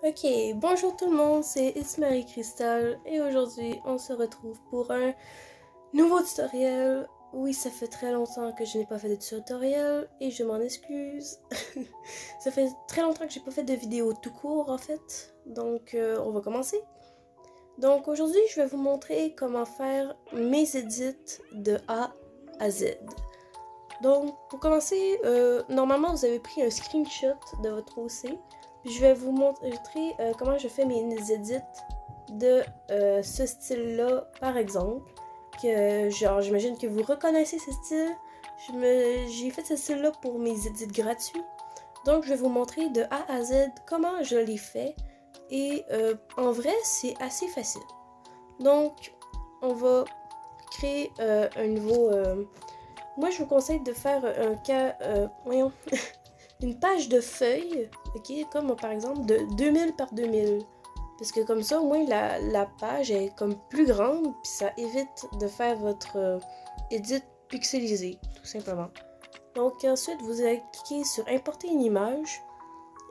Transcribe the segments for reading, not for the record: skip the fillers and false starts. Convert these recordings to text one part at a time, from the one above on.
Ok, bonjour tout le monde, c'est It's Marie-Cristal et aujourd'hui on se retrouve pour un nouveau tutoriel. Oui, ça fait très longtemps que je n'ai pas fait de tutoriel et je m'en excuse. Ça fait très longtemps que j'ai pas fait de vidéo tout court en fait, donc on va commencer. Donc aujourd'hui je vais vous montrer comment faire mes edits de A à Z. Donc pour commencer, normalement vous avez pris un screenshot de votre OC. Je vais vous montrer comment je fais mes edits de ce style-là, par exemple. Que, genre, j'imagine que vous reconnaissez ce style. J'ai fait ce style-là pour mes edits gratuits. Donc, je vais vous montrer de A à Z comment je les fais. Et en vrai, c'est assez facile. Donc, on va créer un nouveau... moi, je vous conseille de faire un cas... voyons... une page de feuilles, ok, comme par exemple de 2000 par 2000. Parce que comme ça, au moins, la page est comme plus grande, puis ça évite de faire votre edit pixelisé, tout simplement. Donc ensuite, vous allez cliquer sur importer une image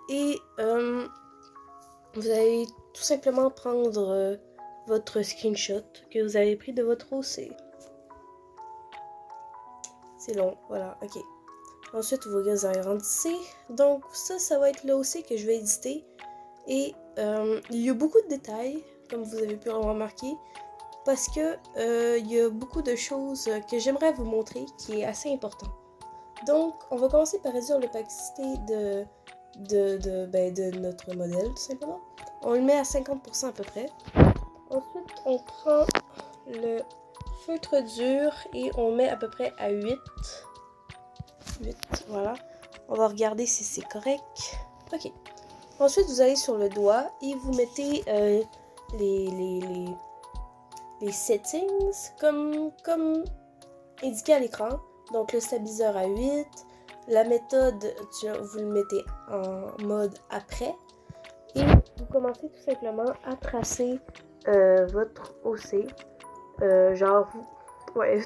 et vous allez tout simplement prendre votre screenshot que vous avez pris de votre OC. C'est long, voilà, ok. Ensuite, vous agrandissez. Donc ça va être l'OC que je vais éditer. Et il y a beaucoup de détails, comme vous avez pu en remarquer, parce que il y a beaucoup de choses que j'aimerais vous montrer qui est assez important. Donc, on va commencer par réduire l'opacité de notre modèle, tout simplement. On le met à 50% à peu près. Ensuite, on prend le feutre dur et on met à peu près à 8. 8, voilà. On va regarder si c'est correct. Ok. Ensuite, vous allez sur le doigt et vous mettez les settings comme indiqué à l'écran. Donc, le stabiliseur à 8. La méthode, vous le mettez en mode après. Et vous commencez tout simplement à tracer votre OC. Ouais,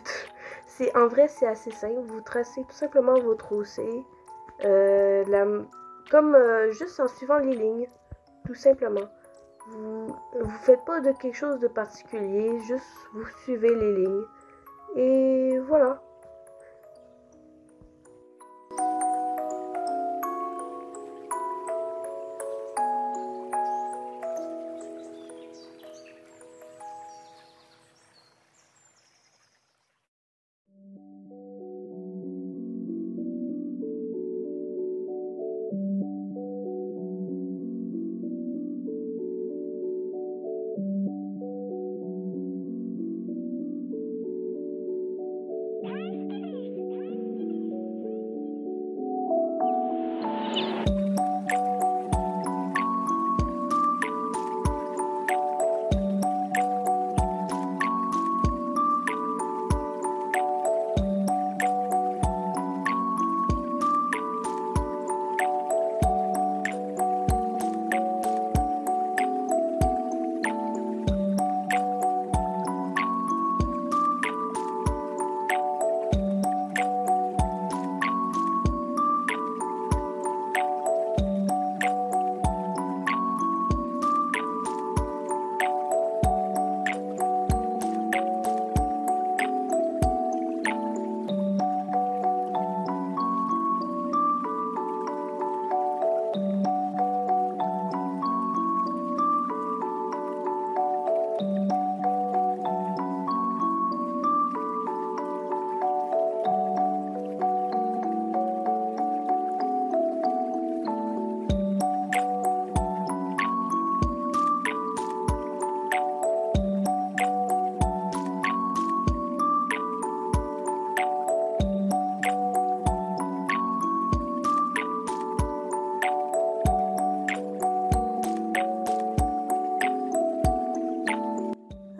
en vrai, c'est assez simple. Vous tracez tout simplement votre OC. Juste en suivant les lignes, tout simplement. Vous faites pas de quelque chose de particulier, juste vous suivez les lignes. Et voilà.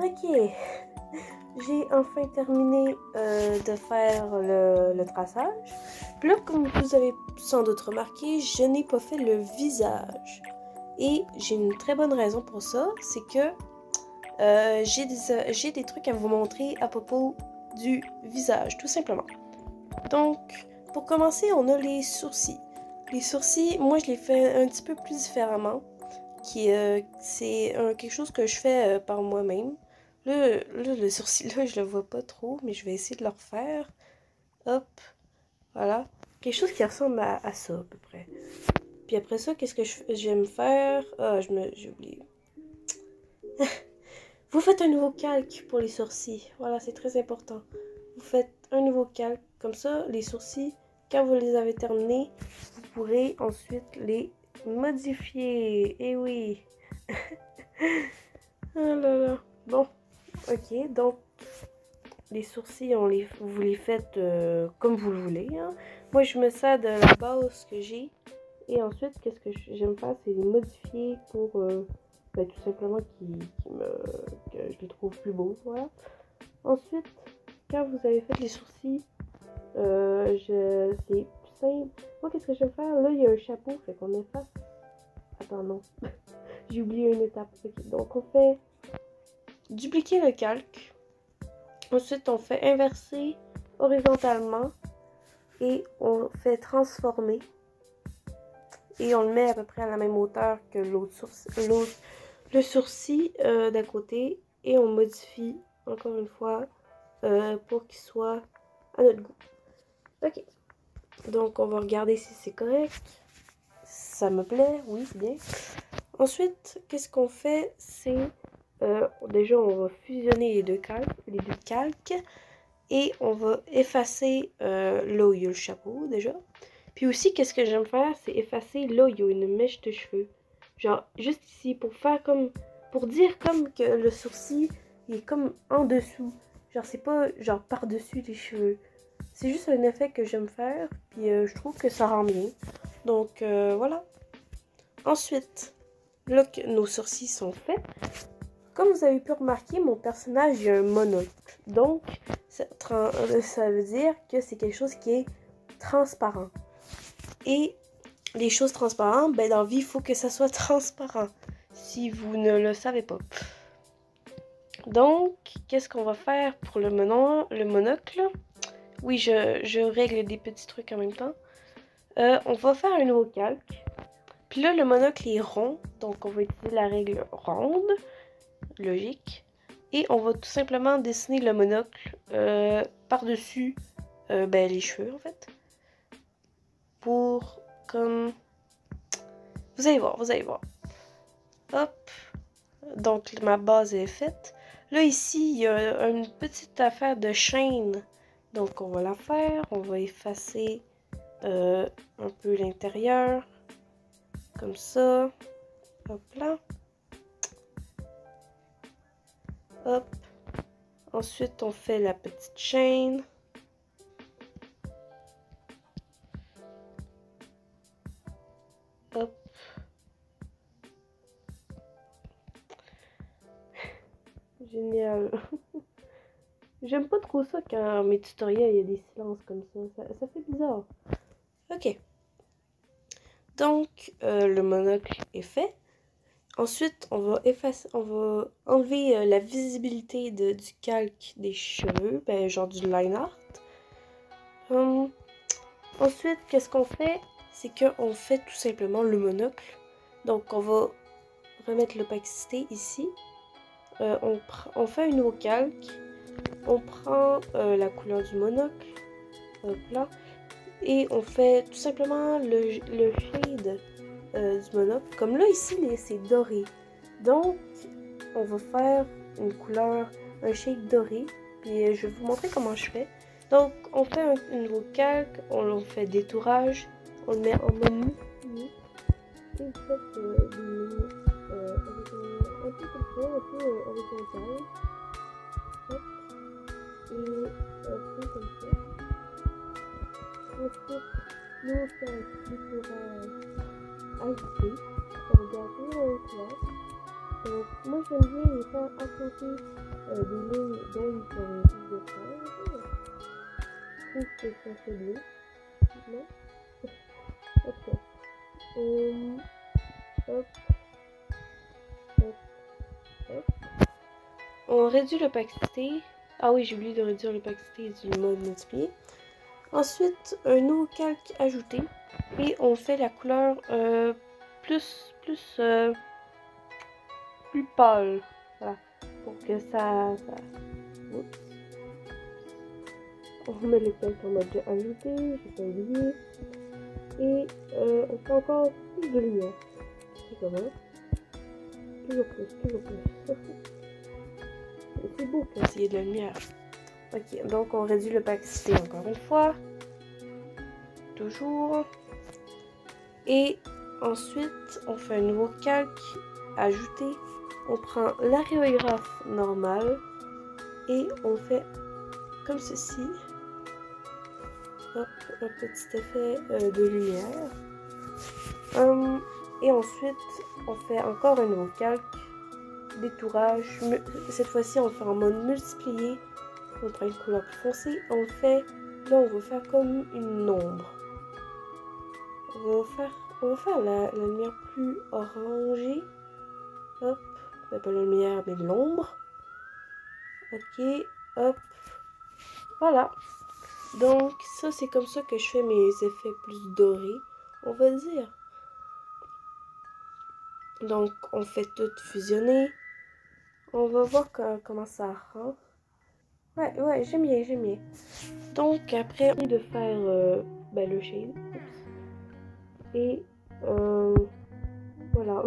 Ok, j'ai enfin terminé de faire le traçage. Puis là, comme vous avez sans doute remarqué, je n'ai pas fait le visage. Et j'ai une très bonne raison pour ça, c'est que j'ai des trucs à vous montrer à propos du visage, tout simplement. Donc, pour commencer, on a les sourcils. Les sourcils, moi, je les fais un petit peu plus différemment, c'est quelque chose que je fais par moi-même. Là, le sourcil là, je le vois pas trop, mais je vais essayer de le refaire. Hop, voilà. Quelque chose qui ressemble à ça, à peu près. Puis après ça, qu'est-ce que j'aime faire? Ah, j'ai oublié. Vous faites un nouveau calque pour les sourcils. Voilà, c'est très important. Vous faites un nouveau calque. Comme ça, les sourcils, quand vous les avez terminés, vous pourrez ensuite les modifier. Eh oui. Oh là là. Bon, ok. Donc, les sourcils, vous les faites comme vous le voulez. Hein. Moi, je me sers de la base que j'ai. Et ensuite, qu'est-ce que j'aime faire, c'est les modifier pour tout simplement que je les trouve plus beaux. Voilà. Ensuite, quand vous avez fait les sourcils, c'est plus simple. Moi, qu'est-ce que je vais faire? Là, il y a un chapeau, fait qu'on efface. Attends, non. J'ai oublié une étape. Okay. Donc, on fait dupliquer le calque. Ensuite, on fait inverser horizontalement. Et on fait transformer. Et on le met à peu près à la même hauteur que le sourcil d'à côté. Et on modifie, encore une fois, pour qu'il soit à notre goût. Ok. Donc, on va regarder si c'est correct. Ça me plaît, oui, c'est bien. Ensuite, qu'est-ce qu'on fait? C'est, déjà, on va fusionner les deux calques. Et on va effacer là où il y a le chapeau, déjà. Puis aussi, qu'est-ce que j'aime faire? C'est effacer là où il y a une mèche de cheveux. Genre, juste ici, pour dire comme que le sourcil, il est comme en dessous. Genre, c'est pas genre par-dessus les cheveux. C'est juste un effet que j'aime faire. Puis je trouve que ça rend bien. Donc, voilà. Ensuite, là que nos sourcils sont faits, comme vous avez pu remarquer, mon personnage a un monocle. Donc, ça veut dire que c'est quelque chose qui est transparent. Et les choses transparentes, ben dans la vie, il faut que ça soit transparent. Si vous ne le savez pas. Donc, qu'est-ce qu'on va faire pour le monocle? Oui, je règle des petits trucs en même temps. On va faire un nouveau calque. Puis là, le monocle est rond. Donc, on va utiliser la règle ronde. Logique. Et on va tout simplement dessiner le monocle par-dessus les cheveux, en fait. Pour comme... Vous allez voir. Hop. Donc, ma base est faite. Là, ici, il y a une petite affaire de chaîne. Donc, on va la faire. On va effacer un peu l'intérieur. Comme ça. Hop là. Hop. Ensuite, on fait la petite chaîne. Hop. Génial. J'aime pas trop ça quand mes tutoriels, il y a des silences comme ça. Ça fait bizarre. Ok. Donc, le monocle est fait. Ensuite, on va enlever la visibilité du calque des cheveux, genre du line art. Ensuite, qu'est-ce qu'on fait? C'est qu'on fait tout simplement le monocle. Donc, on va remettre l'opacité ici. On fait un nouveau calque. On prend la couleur du monocle. Hop là. Et on fait tout simplement le shade du monocle. Comme là, ici, c'est doré. Donc, on va faire une couleur, un shade doré. Puis, je vais vous montrer comment je fais. Donc, on fait un nouveau calque. On fait détourage. On le met en menu. Et vous faites des menus avec un peu comme ça, un peu horizontal. Hop. Et un peu comme ça. Ensuite, nous on fait un détourage ajouté. Ça regarde toujours la même classe. Donc, moi j'aime bien les faire à côté des lignes d'ombre sur les lignes de fer. Je trouve que ça fait bien. Non? Ok. Hop. Hop. Hop. On réduit l'opacité. Ah oui, j'ai oublié de réduire l'opacité du mode multiplié. Ensuite, un nouveau calque ajouté. Et on fait la couleur plus plus pâle. Voilà. Pour que ça... Oups. On remet le calque en mode ajouté, j'ai pas oublié. Et on fait encore plus de lumière. C'est pas mal. Toujours plus. C'est beau quand il y a de la lumière. Ok, donc on réduit l'opacité encore une fois. Toujours. Et ensuite, on fait un nouveau calque, ajouter. On prend l'aréographe normal et on fait comme ceci. Hop, un petit effet de lumière. Et ensuite, on fait encore un nouveau calque, détourage. Cette fois-ci, on le fait en mode multiplié. On prend une couleur plus foncée. On le fait, là, on va faire comme une ombre. On va faire la lumière plus orangée. Hop, ben, pas la lumière, mais l'ombre. Ok, hop. Voilà. Donc, ça, c'est comme ça que je fais mes effets plus dorés, on va dire. Donc, on fait tout fusionner. On va voir comment ça rend. Ouais, j'aime bien. Donc, après, on est de faire le shade. Et voilà.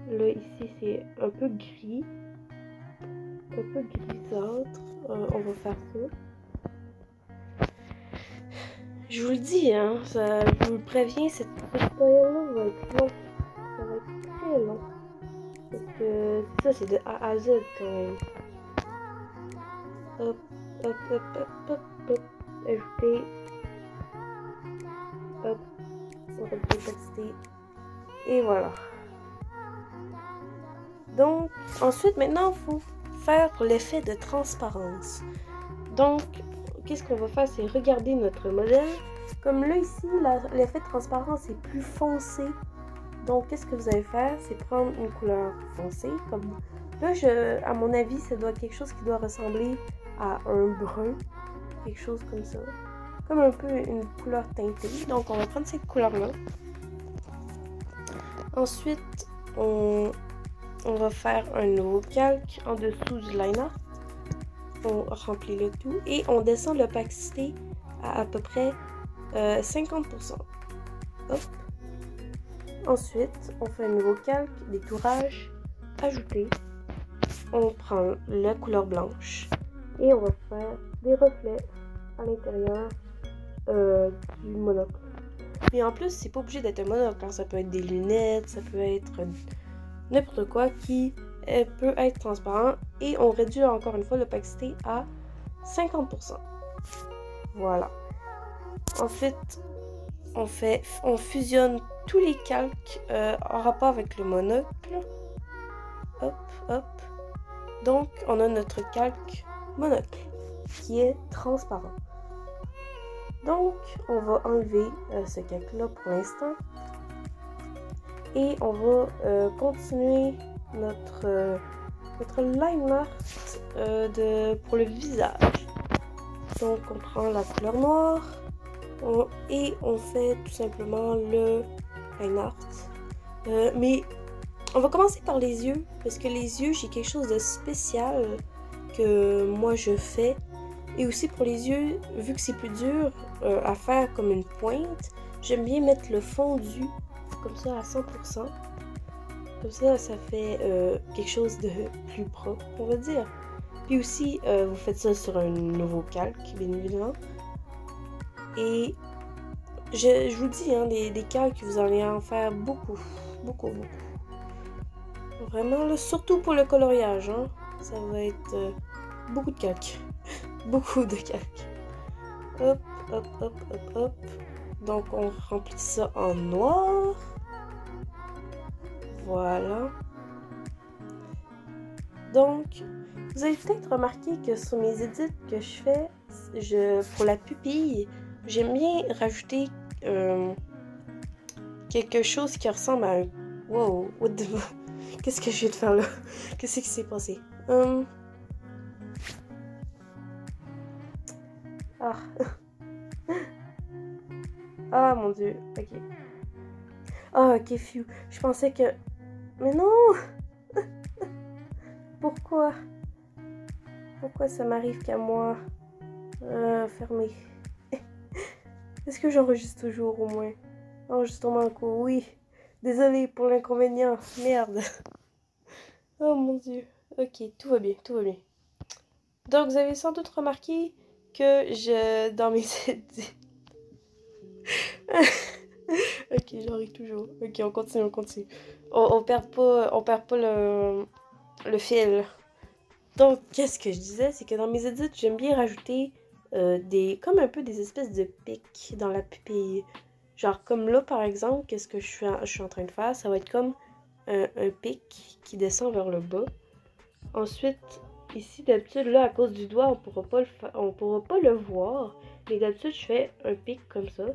Là, ici, c'est un peu gris. Un peu grisâtre. On va faire ça. Je vous le dis, hein, je vous le préviens, cette tutoriel-là va être long. Ça va être très long. Parce que ça, c'est de A à Z quand même. Hop. Ajouter. Hop. On va l'opacité. Et voilà. Donc, ensuite, maintenant, il faut faire l'effet de transparence. Donc, qu'est-ce qu'on va faire? C'est regarder notre modèle. Comme là, ici, l'effet de transparence est plus foncé. Donc, qu'est-ce que vous allez faire? C'est prendre une couleur foncée. Comme là, à mon avis, ça doit être quelque chose qui doit ressembler à un brun. Quelque chose comme ça. Comme un peu une couleur teintée. Donc, on va prendre cette couleur-là. Ensuite, on va faire un nouveau calque en dessous du line art. On remplit le tout et on descend l'opacité à peu près 50%. Hop. Ensuite, on fait un nouveau calque, détourage, ajouter. On prend la couleur blanche et on va faire des reflets à l'intérieur du monocle. Mais en plus, c'est pas obligé d'être un monocle, hein. Ça peut être des lunettes, ça peut être n'importe quoi qui peut être transparent. Et on réduit encore une fois l'opacité à 50%. Voilà. Ensuite, on fusionne tous les calques en rapport avec le monocle. Hop. Donc, on a notre calque monocle qui est transparent. Donc, on va enlever ce calque-là pour l'instant. Et on va continuer notre line art pour le visage. Donc, on prend la couleur noire et on fait tout simplement le line art. Mais on va commencer par les yeux, parce que les yeux, j'ai quelque chose de spécial que moi je fais. Et aussi pour les yeux, vu que c'est plus dur à faire comme une pointe, j'aime bien mettre le fondu comme ça à 100%. Comme ça fait quelque chose de plus propre, on va dire. Puis aussi, vous faites ça sur un nouveau calque, bien évidemment. Et je vous dis, hein, des calques, vous allez en faire beaucoup. Vraiment, là, surtout pour le coloriage, hein, ça va être beaucoup de calques. Beaucoup de calques. Hop. Donc, on remplit ça en noir. Voilà. Donc, vous avez peut-être remarqué que sur mes edits que je fais, pour la pupille, j'aime bien rajouter quelque chose qui ressemble à un... Wow, what the... Qu'est-ce que je viens de faire là? Qu'est-ce qui s'est passé? Ah mon dieu, ok. Ah ok, phew. Je pensais que... Mais non! Pourquoi? Pourquoi ça m'arrive qu'à moi? Fermé. Est-ce que j'enregistre toujours au moins? Enregistrement en cours, oui. Désolée pour l'inconvénient. Merde. Oh mon dieu. Ok, tout va bien, tout va bien. Donc, vous avez sans doute remarqué que dans mes édits... Ok, j'en ris toujours. Ok, on continue, on continue. On perd pas le fil. Donc, qu'est-ce que je disais? C'est que dans mes edits, j'aime bien rajouter comme un peu des espèces de pics dans la pupille. Genre, comme là, par exemple, qu'est-ce que je suis en train de faire? Ça va être comme un pic qui descend vers le bas. Ensuite, ici, d'habitude, là, à cause du doigt, on pourra pas le voir. Mais d'habitude, je fais un pic comme ça.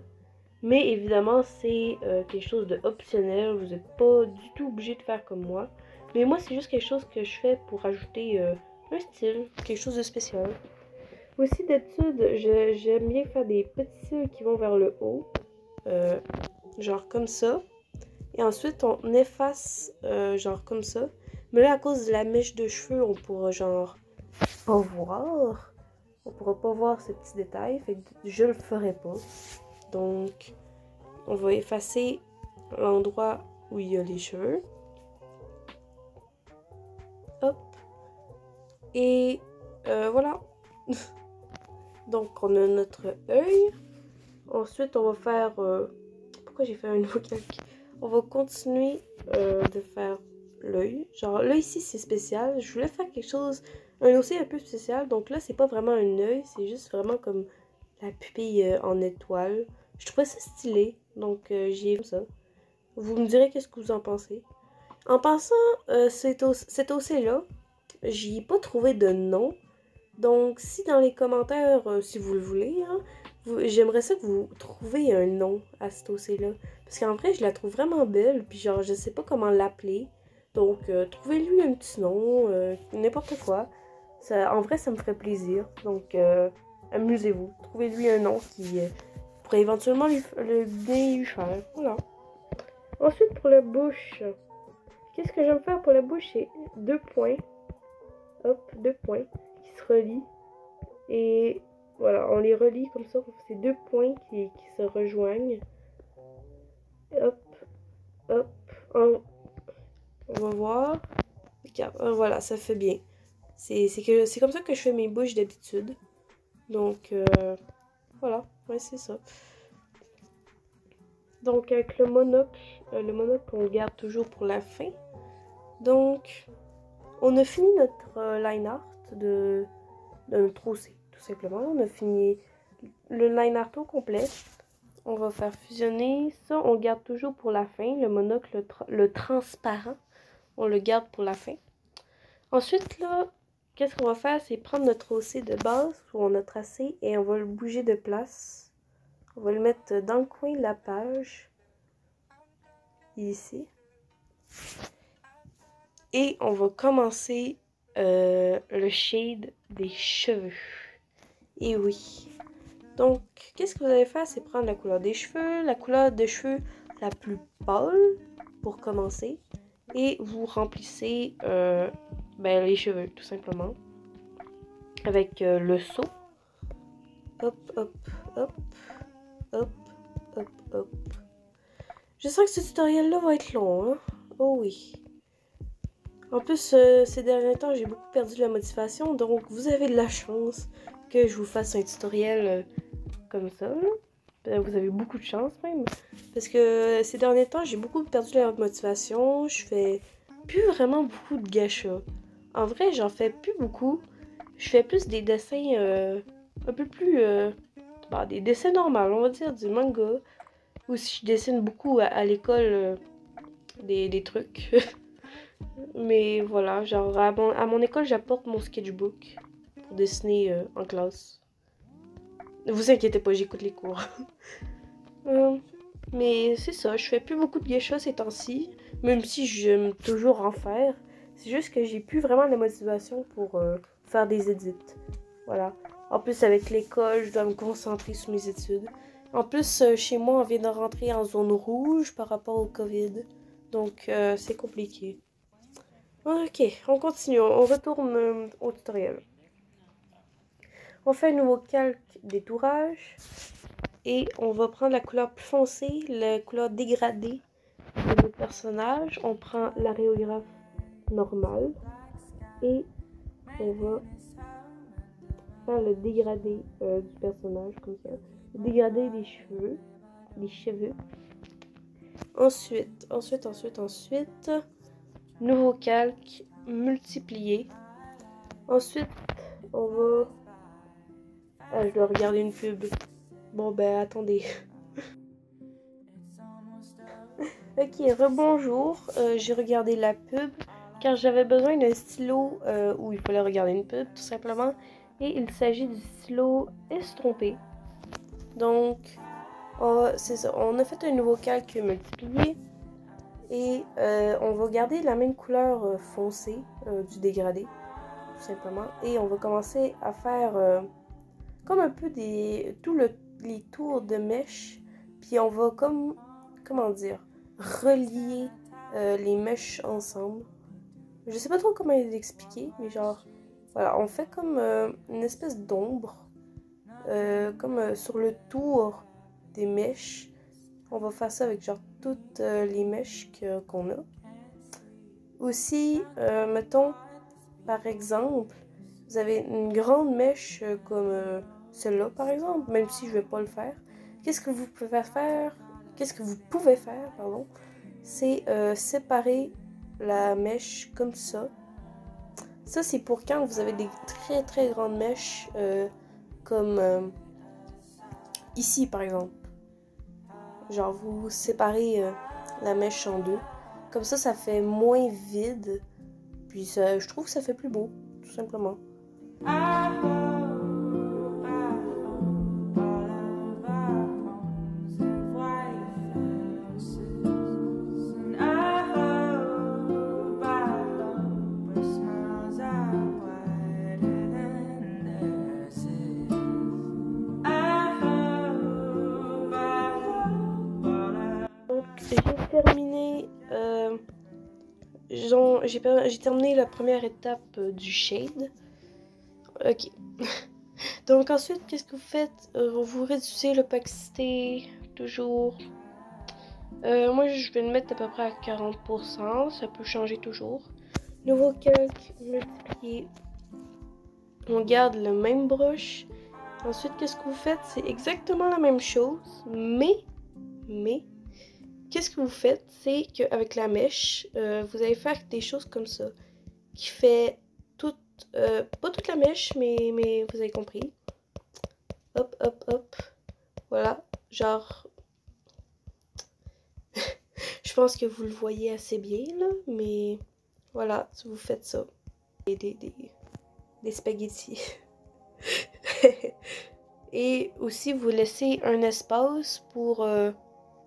Mais évidemment, c'est quelque chose de optionnel. Vous n'êtes pas du tout obligé de faire comme moi. Mais moi, c'est juste quelque chose que je fais pour ajouter un style, quelque chose de spécial. Aussi, d'habitude, j'aime bien faire des petits cils qui vont vers le haut. Genre comme ça. Et ensuite, on efface genre comme ça. Mais là, à cause de la mèche de cheveux, on pourra genre pas voir. On pourra pas voir ces petits détails. Fait que je le ferai pas. Donc, on va effacer l'endroit où il y a les cheveux. Hop. Et voilà. Donc, on a notre œil. Ensuite, on va faire... pourquoi j'ai fait un nouveau calque? On va continuer de faire l'œil. Genre, là, ici, c'est spécial. Je voulais faire quelque chose... Un aussi un peu spécial. Donc là, c'est pas vraiment un œil. C'est juste vraiment comme la pupille en étoile. Je trouvais ça stylé. Donc, j'y ai fait ça. Vous me direz qu'est-ce que vous en pensez. En passant, cet OC-là, j'y ai pas trouvé de nom. Donc, si dans les commentaires, si vous le voulez, hein, j'aimerais ça que vous trouviez un nom à cet OC-là. Parce qu'en vrai, je la trouve vraiment belle. Puis genre, je sais pas comment l'appeler. Donc, trouvez-lui un petit nom, n'importe quoi. Ça, en vrai, ça me ferait plaisir. Donc, amusez-vous. Trouvez-lui un nom qui pourrait éventuellement bien lui faire. Voilà. Ensuite, pour la bouche. Qu'est-ce que j'aime faire pour la bouche? C'est 2 points. Hop, 2 points qui se relient. Et voilà, on les relie comme ça. C'est 2 points qui se rejoignent. Hop, hop. On va voir. Regarde, voilà, ça fait bien. C'est comme ça que je fais mes bouches d'habitude. Donc, voilà, ouais, c'est ça. Donc, avec le monocle on le garde toujours pour la fin. Donc, on a fini notre line art de notre OC, tout simplement. On a fini le line art au complet. On va faire fusionner ça. On garde toujours pour la fin. Le monocle, le transparent, on le garde pour la fin. Ensuite, là, qu'est-ce qu'on va faire? C'est prendre notre OC de base, où on a tracé, et on va le bouger de place. On va le mettre dans le coin de la page. Ici. Et on va commencer le shade des cheveux. Et oui. Donc, qu'est-ce que vous allez faire? C'est prendre la couleur des cheveux, la couleur de cheveux la plus pâle pour commencer. Et vous remplissez les cheveux, tout simplement. Avec le seau. Hop, hop, hop, hop, hop, hop. Je sens que ce tutoriel-là va être long, hein? Oh oui. En plus, ces derniers temps, j'ai beaucoup perdu de la motivation, donc vous avez de la chance que je vous fasse un tutoriel comme ça. Vous avez beaucoup de chance même, parce que ces derniers temps, j'ai beaucoup perdu de la motivation, je fais plus vraiment beaucoup de gachas. En vrai, j'en fais plus beaucoup. Je fais plus des dessins un peu plus... des dessins normaux, on va dire, du manga. Ou si je dessine beaucoup à l'école des trucs. Mais voilà, genre à mon école, j'apporte mon sketchbook pour dessiner en classe. Ne vous inquiétez pas, j'écoute les cours. Mais c'est ça, je fais plus beaucoup de geishas ces temps-ci, même si j'aime toujours en faire. C'est juste que j'ai plus vraiment la motivation pour faire des edits. Voilà. En plus, avec l'école, je dois me concentrer sur mes études. En plus, chez moi, on vient de rentrer en zone rouge par rapport au COVID. Donc, c'est compliqué. Ok, on continue, on retourne au tutoriel. On fait un nouveau calque détourage et on va prendre la couleur plus foncée, la couleur dégradée de notre personnage. On prend l'aréographe normal et on va faire le dégradé du personnage comme ça. Le dégradé des cheveux. Ensuite, nouveau calque, multiplié. Ensuite, on va... Ah, je dois regarder une pub. Bon, ben, attendez. Ok, rebonjour. J'ai regardé la pub car j'avais besoin d'un stylo où il fallait regarder une pub, tout simplement. Et il s'agit du stylo estompé. Donc, c'est ça. On a fait un nouveau calque multiplié. Et on va garder la même couleur foncée du dégradé, tout simplement. Et on va commencer à faire comme un peu les tours de mèche. Puis on va comment dire, relier les mèches ensemble. Je sais pas trop comment l'expliquer, mais genre, voilà, on fait comme une espèce d'ombre, comme sur le tour des mèches. On va faire ça avec genre toutes les mèches qu'on a. Aussi, mettons, par exemple, vous avez une grande mèche comme celle-là, par exemple, même si je vais pas le faire. Qu'est-ce que vous pouvez faire? Qu'est-ce que vous pouvez faire, pardon? C'est séparer la mèche comme ça. Ça, c'est pour quand vous avez des très très grandes mèches, comme ici, par exemple. Genre, vous séparez la mèche en deux. Comme ça fait moins vide. Puis ça, je trouve que ça fait plus beau, tout simplement. Donc j'ai terminé j'ai terminé la première étape du shade. Ok. Donc ensuite, qu'est-ce que vous faites? Vous réduisez l'opacité, toujours. Moi, je vais le mettre à peu près à 40%. Ça peut changer toujours. Nouveau calque, multiplié. On garde le même brush. Ensuite, qu'est-ce que vous faites? C'est exactement la même chose, mais, qu'est-ce que vous faites? C'est qu'avec la mèche, vous allez faire des choses comme ça, qui fait toute, pas toute la mèche, mais vous avez compris. Hop, hop, hop. Voilà, genre, je pense que vous le voyez assez bien, là, mais voilà, si vous faites ça. Des spaghettis. Et aussi, vous laissez un espace pour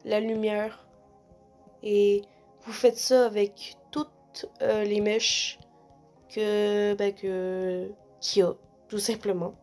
la lumière. Et vous faites ça avec toutes les mèches qu'il y a, tout simplement.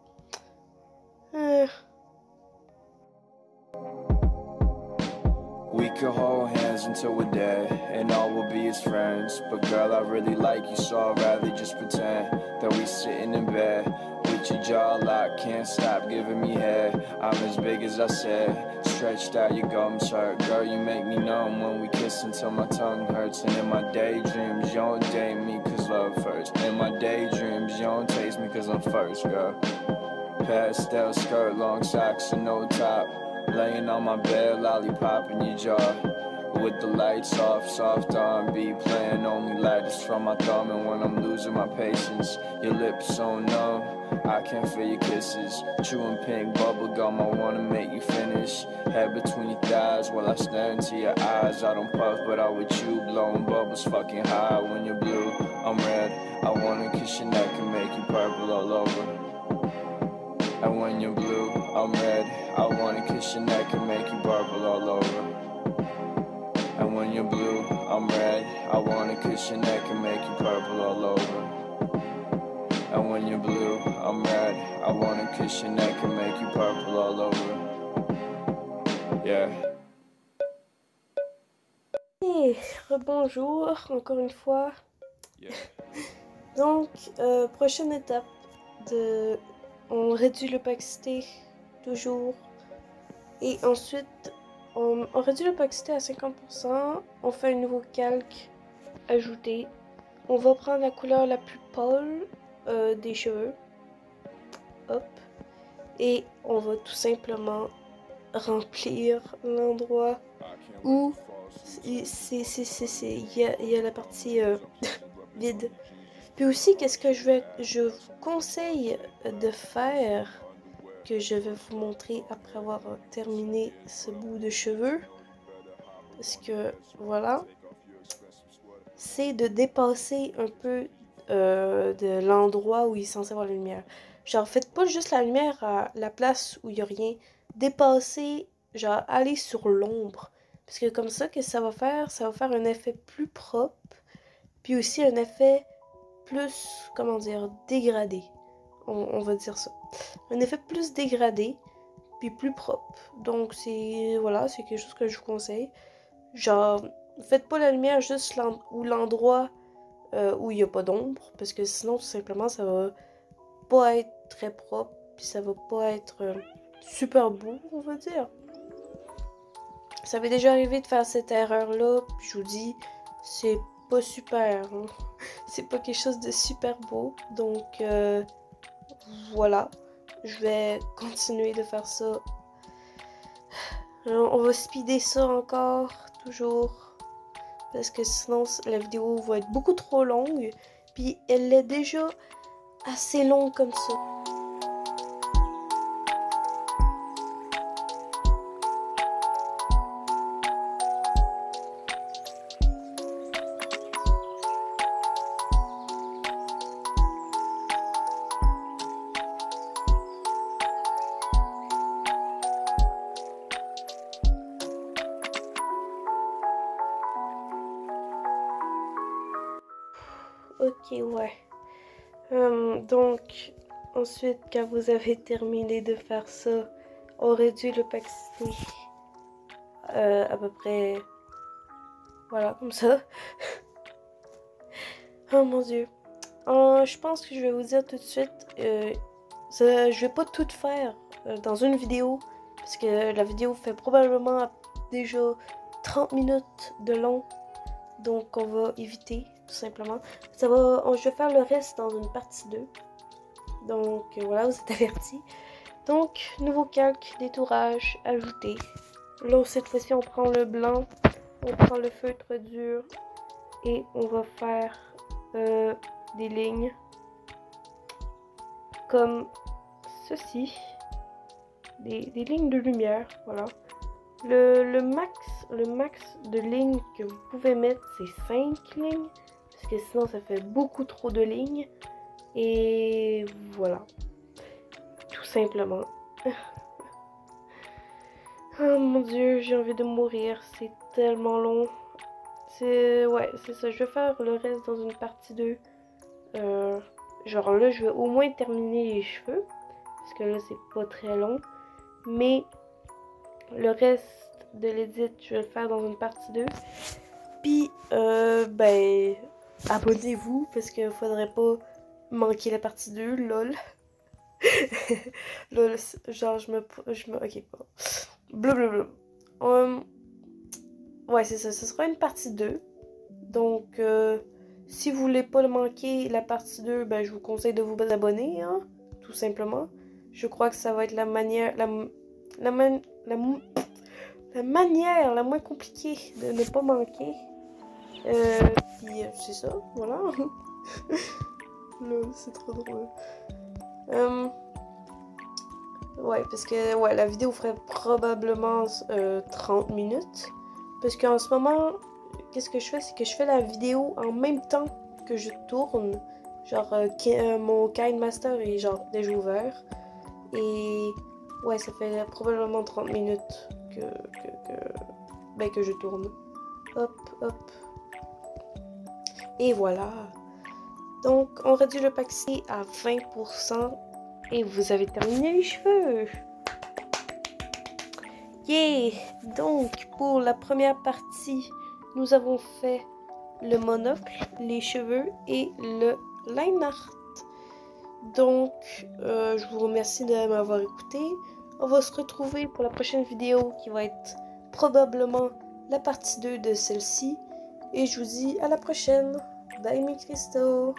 We could hold hands until we're dead, and all will be as friends. But girl, I really like you, so I'd rather just pretend that we sitting in bed with your jaw locked, can't stop giving me head. I'm as big as I said, stretched out, your gums hurt. Girl, you make me numb when we kiss until my tongue hurts. And in my daydreams, you don't date me cause love first. In my daydreams, you don't taste me cause I'm first, girl. Pastel skirt, long socks and no top. Laying on my bed, lollipop in your jaw. With the lights off, soft R&B playing, only lightest from my thumb. And when I'm losing my patience, your lips so numb, I can't feel your kisses. Chewing pink bubble gum, I wanna make you finish. Head between your thighs while I stare into your eyes. I don't puff, but I with you, blowing bubbles fucking high. When you're blue, I'm red. I wanna kiss your neck and make you purple all over. And when you're blue, I'm red. I wanna kiss your neck and make you purple all over. And when you're blue, I'm red. I wanna kiss your neck and make you purple all over. And when you're blue, I'm red. I wanna kiss your neck and make you purple all over. Yeah. Et rebonjour, encore une fois. Donc, prochaine étape, on réduit l'opacité toujours. Et ensuite, on réduit l'opacité à 50%. On fait un nouveau calque, ajouter. On va prendre la couleur la plus pâle des cheveux. Hop. Et on va tout simplement remplir l'endroit où il y a la partie vide. Puis aussi, qu'est-ce que je vous conseille de faire, que je vais vous montrer après avoir terminé ce bout de cheveux, parce que voilà, c'est de dépasser un peu de l'endroit où il est censé avoir la lumière. Genre, faites pas juste la lumière à la place où il y a rien. Dépassez, genre, allez sur l'ombre. Parce que comme ça, qu'est-ce que ça va faire un effet plus propre. Puis aussi un effet plus, comment dire, dégradé. On va dire ça. Un effet plus dégradé, puis plus propre. Donc, voilà, c'est quelque chose que je vous conseille. Genre, faites pas la lumière juste l'endroit où il n'y a pas d'ombre, parce que sinon, tout simplement, ça va pas être très propre, puis ça va pas être super beau, on va dire. Ça m'est déjà arrivé de faire cette erreur-là, puis je vous dis, c'est pas super, hein. C'est pas quelque chose de super beau, donc voilà. Je vais continuer de faire ça. Alors, on va speeder ça encore, toujours, parce que sinon la vidéo va être beaucoup trop longue, puis elle est déjà assez longue comme ça. Ok, ouais. Donc, ensuite, quand vous avez terminé de faire ça, on réduit l'opacité à peu près, voilà, comme ça. Oh mon dieu. Je pense que je vais vous dire tout de suite, je vais pas tout faire dans une vidéo, parce que la vidéo fait probablement déjà 30 minutes de long, donc on va éviter, tout simplement. Je vais faire le reste dans une partie 2. Donc voilà, vous êtes avertis. Donc, nouveau calque, détourage, ajouter. Là, cette fois-ci, on prend le blanc, on prend le feutre dur et on va faire des lignes comme ceci. Des lignes de lumière, voilà. Le max de lignes que vous pouvez mettre, c'est 5 lignes. Parce que sinon, ça fait beaucoup trop de lignes. Et voilà. Tout simplement. Oh mon dieu, j'ai envie de mourir. C'est tellement long. Ouais, c'est ça. Je vais faire le reste dans une partie 2. Genre là, je vais au moins terminer les cheveux. Parce que là, c'est pas très long. Mais le reste de l'édit, je vais le faire dans une partie 2. Puis, ben, abonnez-vous. Parce qu'il faudrait pas manquer la partie 2, lol. Lol, genre, ok, blablabla. Ouais, c'est ça. Ce sera une partie 2. Donc, si vous voulez pas le manquer, la partie 2, ben, je vous conseille de vous abonner, hein, tout simplement. Je crois que ça va être la manière la manière la moins compliquée de ne pas manquer. Puis, c'est ça, voilà. Là, c'est trop drôle. Ouais, parce que ouais, la vidéo ferait probablement 30 minutes. Parce qu'en ce moment, qu'est-ce que je fais? C'est que je fais la vidéo en même temps que je tourne. Genre, mon KineMaster est genre déjà ouvert. Et ouais, ça fait probablement 30 minutes que je tourne. Hop, hop. Et voilà. Donc, on réduit l'opacité à 20%. Et vous avez terminé les cheveux. Yeah! Donc, pour la première partie, nous avons fait le monocle, les cheveux et le line art. Donc, je vous remercie de m'avoir écouté. On va se retrouver pour la prochaine vidéo qui va être probablement la partie 2 de celle-ci. Et je vous dis à la prochaine. Bye mes cristaux!